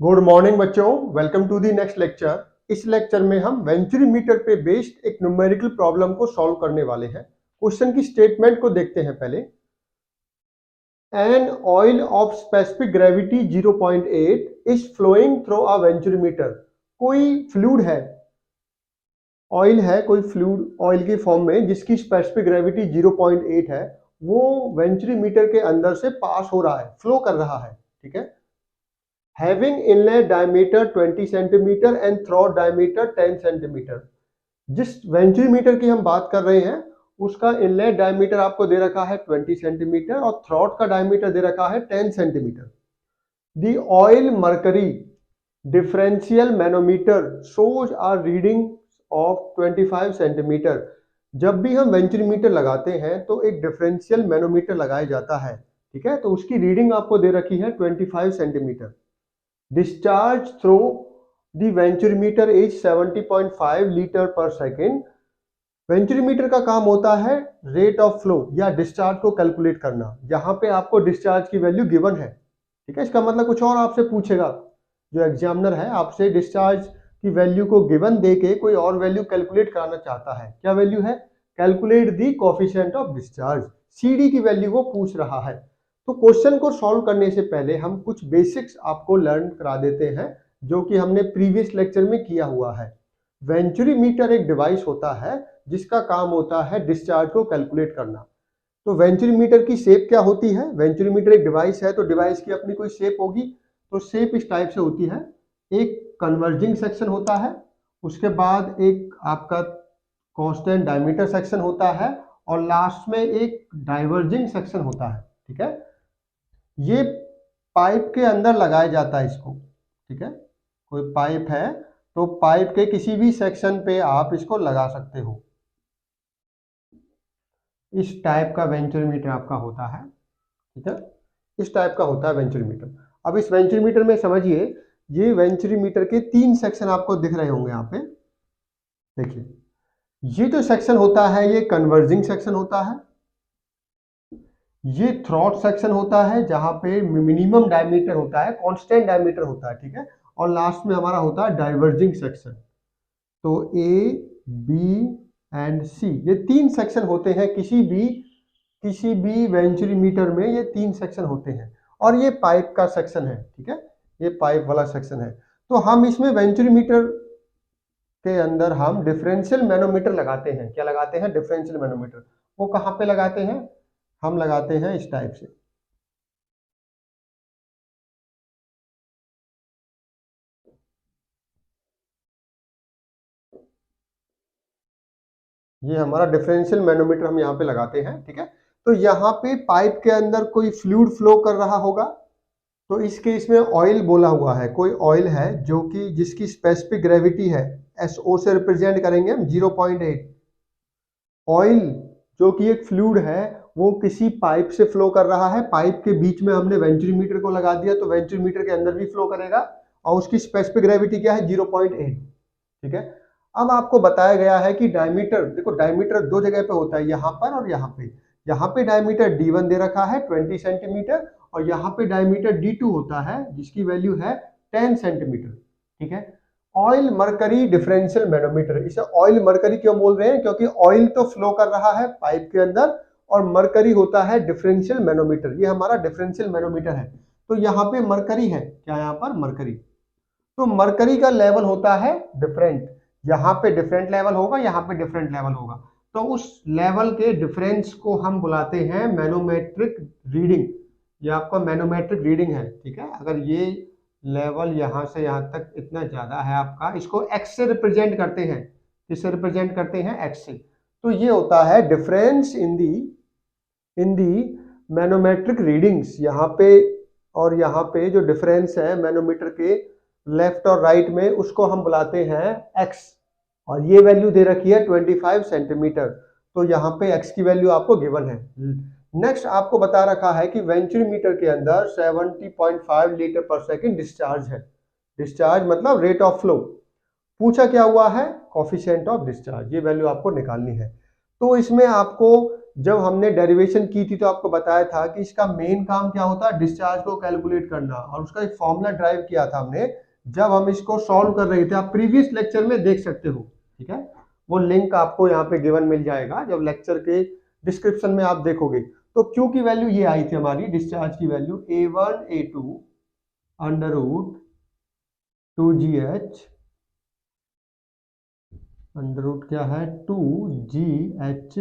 Good morning बच्चों, welcome to the next lecture. इस lecture में हम वेंचुरीमीटर पे बेस्ड एक न्यूमेरिकल प्रॉब्लम को सॉल्व करने वाले हैं। क्वेश्चन की स्टेटमेंट को देखते हैं पहले। An oil of specific gravity 0.8 is flowing through a venturimeter. कोई फ्लूइड है, ऑयल है, कोई फ्लूइड ऑयल के फॉर्म में जिसकी स्पेसिफिक ग्रेविटी 0.8 है, वो वेंचुरीमीटर के अंदर से पास हो रहा है, फ्लो कर रहा है। ठीक है। Having inlet diameter 20 centimetre and throat diameter 10 centimetre. जिस वेंचुरीमीटर की हम बात कर रहे हैं उसका इनलेट डायमीटर आपको दे रखा है 20 सेंटीमीटर और थ्रॉट का डायमीटर दे रखा है 10 centimetre. The oil mercury differential manometer shows a reading of 25 centimetre. जब भी हम वेंचुरीमीटर लगाते हैं तो एक डिफरेंशियल मैनोमीटर लगाया जाता है। ठीक है, तो उसकी रीडिंग आपको दे रखी है 25 centimetre. Discharge through the venturimeter is 70.5 litre पर सेकेंड। वेंचुरीमीटर का काम होता है रेट ऑफ फ्लो या डिस्चार्ज को कैलकुलेट करना। यहाँ पे आपको डिस्चार्ज की वैल्यू गिवन है। ठीक है, इसका मतलब कुछ और आपसे पूछेगा। जो एग्जामिनर है आपसे डिस्चार्ज की वैल्यू को गिवन दे के कोई और वैल्यू कैलकुलेट कराना चाहता है। क्या वैल्यू है? Calculate the coefficient of discharge, CD की वैल्यू को पूछ रहा है। तो क्वेश्चन को सॉल्व करने से पहले हम कुछ बेसिक्स आपको लर्न करा देते हैं जो कि हमने प्रीवियस लेक्चर में किया हुआ है। वेंचुरीमीटर एक डिवाइस होता है जिसका काम होता है डिस्चार्ज को कैलकुलेट करना। तो वेंचुरीमीटर की शेप क्या होती है? वेंचुरीमीटर एक डिवाइस है तो डिवाइस की अपनी कोई शेप होगी। तो शेप इस टाइप से होती है। एक कन्वर्जिंग सेक्शन होता है, उसके बाद एक आपका कांस्टेंट डायमीटर सेक्शन होता है और लास्ट में एक डाइवर्जिंग सेक्शन होता है। ठीक है, ये पाइप के अंदर लगाया जाता है इसको। ठीक है, कोई पाइप है तो पाइप के किसी भी सेक्शन पे आप इसको लगा सकते हो। इस टाइप का वेंचुरीमीटर आपका होता है। ठीक है, इस टाइप का होता है वेंचुरीमीटर। अब इस वेंचुरीमीटर में समझिए, ये वेंचुरीमीटर के 3 सेक्शन आपको दिख रहे होंगे यहाँ पे। देखिए, ये जो सेक्शन होता है ये कन्वर्जिंग सेक्शन होता है। ये थ्रॉट सेक्शन होता है जहां पे मिनिमम डायमीटर होता है, कांस्टेंट डायमीटर होता है। ठीक है, और लास्ट में हमारा होता है डाइवर्जिंग सेक्शन। तो ए, बी एंड सी, ये 3 सेक्शन होते हैं किसी भी वेंचुरीमीटर में। ये 3 सेक्शन होते हैं और ये पाइप का सेक्शन है। ठीक है, ये पाइप वाला सेक्शन है। तो हम इसमें वेंचुरीमीटर के अंदर हम डिफरेंशियल मैनोमीटर लगाते हैं। क्या लगाते हैं? Differential manometer. वो कहाँ पे लगाते हैं? हम लगाते हैं इस टाइप से। ये हमारा डिफरेंशियल मैनोमीटर हम यहाँ पे लगाते हैं। ठीक है, तो यहाँ पे पाइप के अंदर कोई फ्लूइड फ्लो कर रहा होगा। तो इस केस में ऑयल बोला हुआ है, कोई ऑयल है जो कि जिसकी स्पेसिफिक ग्रेविटी है, SO से रिप्रेजेंट करेंगे हम 0.8। ऑयल जो कि एक फ्लूइड है वो किसी पाइप से फ्लो कर रहा है। पाइप के बीच में हमने वेंचुरीमीटर को लगा दिया तो वेंचुरीमीटर के अंदर भी फ्लो करेगा और उसकी स्पेसिफिक ग्रेविटी क्या है? 0.8। ठीक है, अब आपको बताया गया है कि डायमीटर, देखो डायमीटर 2 जगह पे होता है, यहाँ पर और यहाँ पे। यहाँ पे डायमीटर D1 दे रखा है 20 सेंटीमीटर और यहाँ पे डायमीटर D2 होता है जिसकी वैल्यू है 10 सेंटीमीटर। ठीक है, ऑयल मरकरी डिफरेंशियल मैनोमीटर, इसे ऑयल मरकरी क्यों बोल रहे हैं? क्योंकि ऑयल तो फ्लो कर रहा है पाइप के अंदर और मरकरी होता है डिफरेंशियल मैनोमीटर। ये हमारा डिफरेंशियल मैनोमीटर है। तो यहाँ पे मरकरी है, क्या यहाँ पर? मरकरी। तो मरकरी का लेवल होता है डिफरेंट। यहाँ पे डिफरेंट लेवल होगा, यहाँ पे डिफरेंट लेवल होगा। तो उस लेवल के डिफरेंस को हम बुलाते हैं मैनोमेट्रिक रीडिंग। ये आपका मैनोमेट्रिक रीडिंग है। ठीक है, अगर ये लेवल यहाँ से यहाँ तक इतना ज्यादा है आपका, इसको एक्स से रिप्रेजेंट करते हैं। किससे रिप्रेजेंट करते हैं? एक्स से। तो ये होता है difference in the manometric readings. यहाँ पे और यहाँ पे जो डिफरेंस है मैनोमीटर के लेफ्ट और राइट में, उसको हम बुलाते हैं एक्स। और ये वैल्यू दे रखी है 25 सेंटीमीटर। तो यहाँ पे एक्स की वैल्यू आपको गिवन है। नेक्स्ट आपको बता रखा है कि वेंचुरीमीटर के अंदर 70.5 लीटर पर सेकेंड डिस्चार्ज है। डिस्चार्ज मतलब रेट ऑफ फ्लो। पूछा क्या हुआ है? Coefficient of discharge. ये वैल्यू आपको निकालनी है। तो इसमें आपको जब हमने डेरिवेशन की थी तो आपको बताया था कि इसका मेन काम क्या होता है, डिस्चार्ज को कैलकुलेट करना, और उसका एक फॉर्मूला ड्राइव किया था हमने जब हम इसको सॉल्व कर रहे थे। आप प्रीवियस लेक्चर में देख सकते हो, ठीक है, वो लिंक आपको यहाँ पे गिवन मिल जाएगा जब लेक्चर के डिस्क्रिप्शन में आप देखोगे। तो क्यू की वैल्यू ये आई थी हमारी, डिस्चार्ज की value A1 A2 under root 2GH under root क्या है 2GH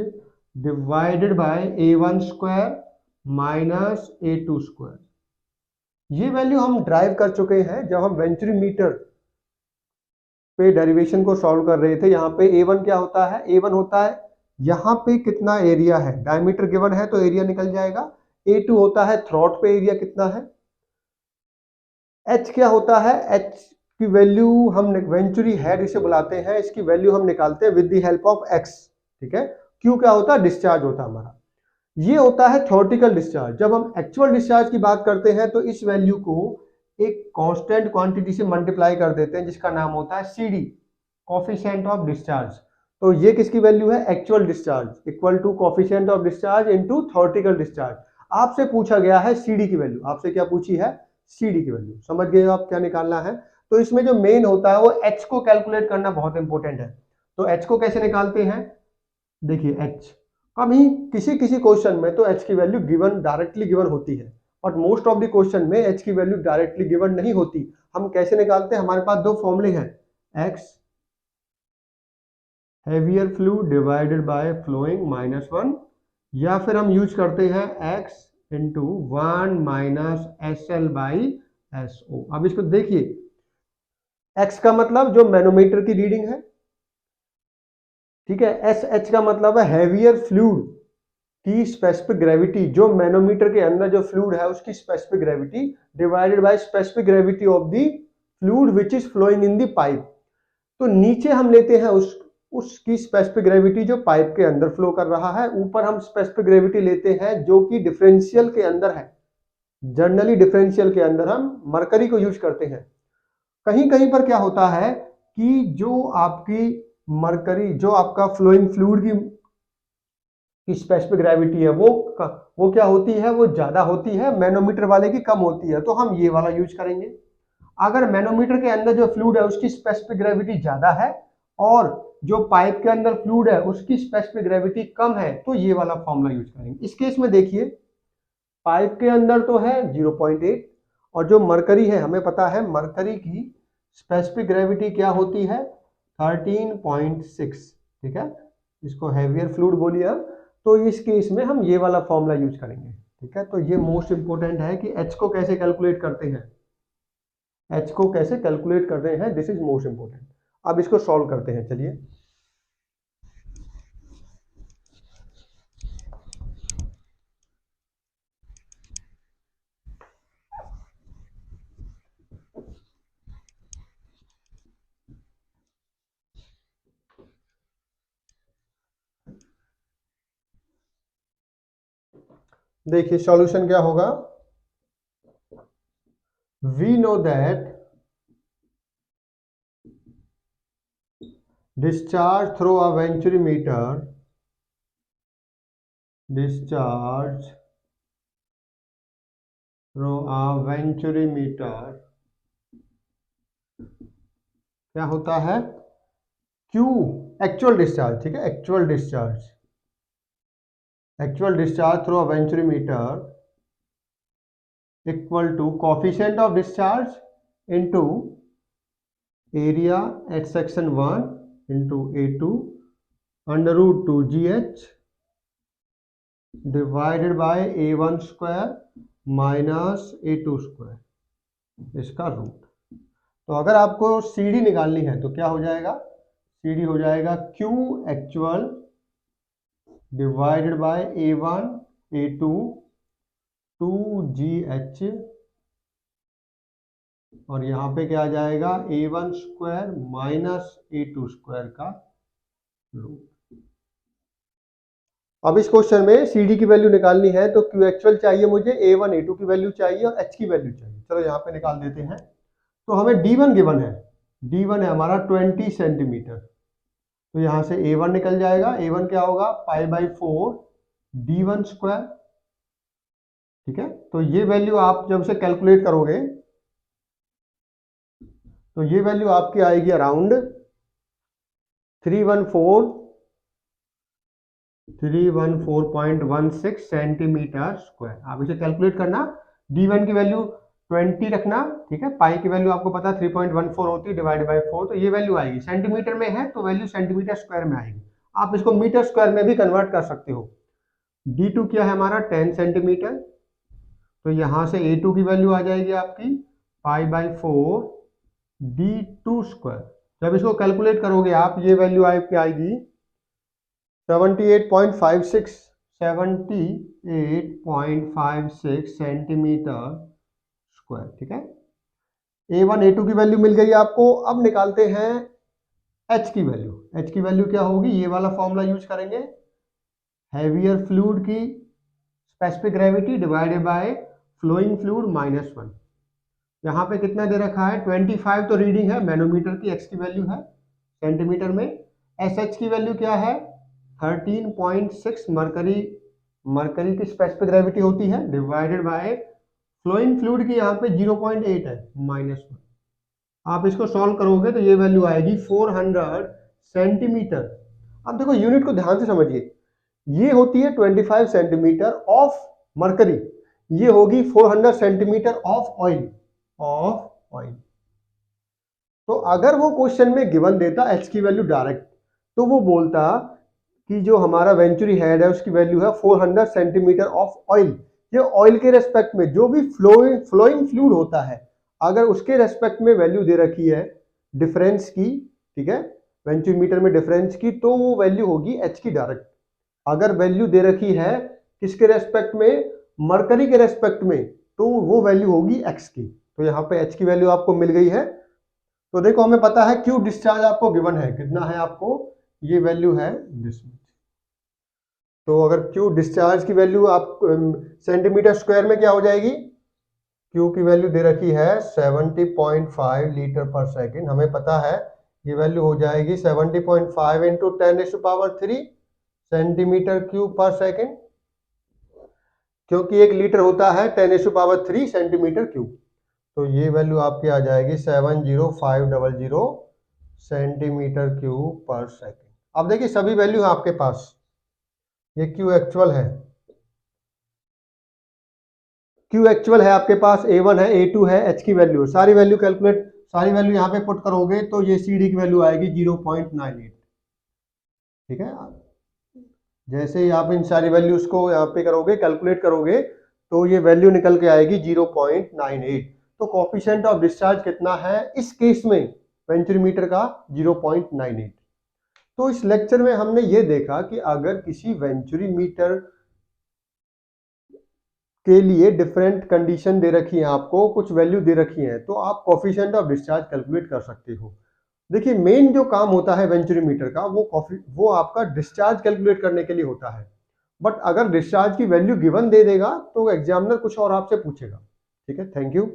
divided by A1 square minus A2 square. ये वैल्यू हम ड्राइव कर चुके हैं जब हम वेंचुरीमीटर पे डेरिवेशन को सॉल्व कर रहे थे। यहाँ पे A1 क्या होता है, A1 होता है यहाँ पे कितना एरिया है, डायमीटर गिवन है तो एरिया निकल जाएगा। A2 होता है थ्रॉट पे एरिया कितना है। H क्या होता है, H की वैल्यू हम वेंचुरी हेड इसे बुलाते हैं, इसकी वैल्यू हम निकालते हैं with the help of X, ठीक है। Q क्या होता है, डिस्चार्ज होता है हमारा। ये होता है थ्योरेटिकल डिस्चार्ज। जब हम एक्चुअल डिस्चार्ज की बात करते हैं तो इस वैल्यू को एक कांस्टेंट क्वांटिटी से मल्टीप्लाई कर देते हैं जिसका नाम होता है CD, कोफिशिएंट ऑफ डिस्चार्ज। तो ये किसकी वैल्यू है, actual discharge equal to coefficient of discharge into theoretical discharge. आपसे पूछा गया है CD की वैल्यू, आपसे क्या पूछी है, CD की वैल्यू। समझ गए आप क्या निकालना है। तो इसमें जो मेन होता है वो H को कैलकुलेट करना बहुत इंपॉर्टेंट है। तो H को कैसे निकालते हैं, देखिए H कभी किसी किसी क्वेश्चन में तो H की वैल्यू गिवन डायरेक्टली गिवन होती है, but most of the question में H की वैल्यू डायरेक्टली गिवन नहीं होती। हम कैसे निकालते हैं, हमारे पास दो फॉर्मूले हैं, X heavier fluid divided by flowing -1, या फिर हम यूज करते हैं X इंटू 1 माइनस SL बाई SO। अब इसको देखिए, X का मतलब जो मैनोमीटर की रीडिंग है, ठीक है। SH का मतलब है हैवियर फ्लूइड की स्पेसिफिक ग्रेविटी, जो मैनोमीटर के अंदर जो फ्लूइड है उसकी specific gravity divided by specific gravity of the fluid which is flowing in the pipe. तो नीचे हम लेते हैं उसकी स्पेसिफिक ग्रेविटी जो पाइप के अंदर फ्लो कर रहा है, ऊपर हम स्पेसिफिक ग्रेविटी लेते हैं जो कि डिफरेंशियल के अंदर है। जनरली डिफरेंशियल के अंदर हम मरकरी को यूज करते हैं। कहीं कहीं पर क्या होता है कि जो आपकी मरकरी, जो आपका फ्लोइंग फ्लूइड की स्पेसिफिक ग्रेविटी है वो क्या होती है, वो ज्यादा होती है, मैनोमीटर वाले की कम होती है, तो हम ये वाला यूज करेंगे। अगर मैनोमीटर के अंदर जो फ्लूइड है उसकी स्पेसिफिक ग्रेविटी ज्यादा है और जो पाइप के अंदर फ्लूइड है उसकी स्पेसिफिक ग्रेविटी कम है, तो ये वाला फॉर्मूला यूज करेंगे। इस केस में देखिए, पाइप के अंदर तो है 0.8 और जो मरकरी है, हमें पता है मरकरी की स्पेसिफिक ग्रेविटी क्या होती है, 13.6, ठीक है। इसको हैवियर फ्लूइड बोलिए हम। तो इस केस में हम ये वाला फॉर्मूला यूज करेंगे, ठीक है। तो ये मोस्ट इंपोर्टेंट है कि H को कैसे कैलकुलेट करते हैं, H को कैसे कैलकुलेट करते हैं, दिस इज मोस्ट इंपोर्टेंट। अब इसको सॉल्व करते हैं, चलिए। देखिए सॉल्यूशन क्या होगा, we know that discharge through a venturimeter, discharge through a venturimeter क्या होता है, Q एक्चुअल डिस्चार्ज, ठीक है, actual discharge through a venturimeter equal to coefficient of discharge into area at section 1 into A2 under root 2GH divided by A1 square minus A2 square, इसका root. तो अगर आपको CD निकालनी है तो क्या हो जाएगा, CD हो जाएगा Q actual divided by A1 A2 2GH, और यहाँ पे क्या आ जाएगा A1 square minus A2 square का रूट। अब इस क्वेश्चन में CD की वैल्यू निकालनी है तो Q एक्चुअल चाहिए मुझे, A1 A2 की वैल्यू चाहिए और H की वैल्यू चाहिए। चलो यहाँ पे निकाल देते हैं। तो हमें D1 गिवन है, D1 है हमारा 20 सेंटीमीटर, तो यहाँ से A1 निकल जाएगा। A1 क्या होगा, पाई बाई 4 d1 स्क्वायर। ठीक है, तो ये वैल्यू आप जब से कैलकुलेट करोगे तो ये वैल्यू आपकी आएगी अराउंड 314.16 सेंटीमीटर स्क्वायर। आप इसे कैलकुलेट करना, d1 की वैल्यू 20 रखना। ठीक है, पाई की वैल्यू आपको पता 3.14 होती है, डिवाइड बाय 4, तो ये वैल्यू आएगी। सेंटीमीटर में है तो वैल्यू सेंटीमीटर स्क्वायर में आएगी। आप इसको मीटर स्क्वायर में भी कन्वर्ट कर सकते हो। d2 क्या है हमारा 10 सेंटीमीटर, तो यहां से a2 की वैल्यू आ जाएगी आपकी पाई बाय 4 d2 स्क्वायर। जब इसको कैलकुलेट करोगे आप, ये वैल्यू आपकी आएगी 78.56 सेंटीमीटर स्क्वायर। ठीक है, a1 a2 की वैल्यू मिल गई आपको। अब निकालते हैं h की वैल्यू। h की वैल्यू क्या होगी, ये वाला फॉर्मूला यूज करेंगे, हैवियर फ्लूइड की specific gravity divided by flowing fluid -1। यहाँ पे कितना दे रखा है 25 तो रीडिंग है मैनोमीटर की, x की वैल्यू है सेंटीमीटर में। SH की वैल्यू क्या है 13.6 मरकरी की स्पेसिफिक ग्रेविटी होती है, डिवाइडेड बाय फ्लोइंग फ्लूइड की यहाँ पे 0.8 है -1। आप इसको सॉल्व करोगे तो ये वैल्यू आएगी 400 सेंटीमीटर। अब देखो यूनिट को ध्यान से समझिए, ये होती है 25 सेंटीमीटर ऑफ मरकरी, ये होगी 400 सेंटीमीटर ऑफ ऑयल। तो अगर वो क्वेश्चन में गिवन देता h की वैल्यू डायरेक्ट, तो वो बोलता कि जो हमारा वेंचुरी हेड है उसकी वैल्यू है 400 सेंटीमीटर ऑफ ऑयल। ये ऑयल के रेस्पेक्ट में जो भी फ्लोइंग फ्लूइड होता है, अगर उसके रेस्पेक्ट में वैल्यू दे रखी है डिफरेंस की, ठीक है, वेंचुरीमीटर में डिफरेंस की, तो वो वैल्यू होगी h की डायरेक्ट। अगर वैल्यू दे रखी है किसके रेस्पेक्ट में, मरकरी के रेस्पेक्ट में, तो वो वैल्यू होगी x की। तो यहाँ पे h की वैल्यू आपको मिल गई है। तो देखो हमें पता है क्यू डिस्चार्ज आपको गिवन है, कितना है आपको, ये वैल्यू है दिस मच। तो अगर क्यू डिस्चार्ज की वैल्यू आप सेंटीमीटर स्क्वायर में क्या हो जाएगी, क्यू की वैल्यू दे रखी है 70.5 लीटर पर सेकेंड, हमें पता है ये वैल्यू हो जाएगी 70.5 इंटू 10⁻³ सेंटीमीटर क्यूब पर सेकेंड, क्योंकि 1 लीटर होता है 10⁻³ सेंटीमीटर क्यूब। तो ये वैल्यू आपकी आ जाएगी 70500 सेंटीमीटर क्यूब पर सेकेंड। अब देखिए सभी वैल्यू है आपके पास, ये क्यू एक्चुअल है, क्यू एक्चुअल है आपके पास, A1 है, A2 है, H की वैल्यू, सारी वैल्यू कैलकुलेट, सारी वैल्यू यहाँ पे पुट करोगे तो ये CD की वैल्यू आएगी 0.98। ठीक है, जैसे ही आप इन सारी वैल्यूज को यहाँ पे करोगे, कैलकुलेट करोगे, तो ये वैल्यू निकल के आएगी 0.98। तो कोफिशिएंट ऑफ डिस्चार्ज कितना है इस केस में वेंचुरीमीटर का, 0.98। तो इस लेक्चर में हमने ये देखा कि अगर किसी वेंचुरीमीटर के लिए डिफरेंट कंडीशन दे रखी है, आपको कुछ वैल्यू दे रखी है, तो आप कोफिशिएंट ऑफ डिस्चार्ज कैलकुलेट कर सकते हो। देखिए मेन जो काम होता है वेंचुरीमीटर का, वो आपका डिस्चार्ज कैलकुलेट करने के लिए होता है। बट अगर डिस्चार्ज की वैल्यू गिवन दे देगा तो एग्जामिनर कुछ और आपसे पूछेगा। ठीक है, थैंक यू।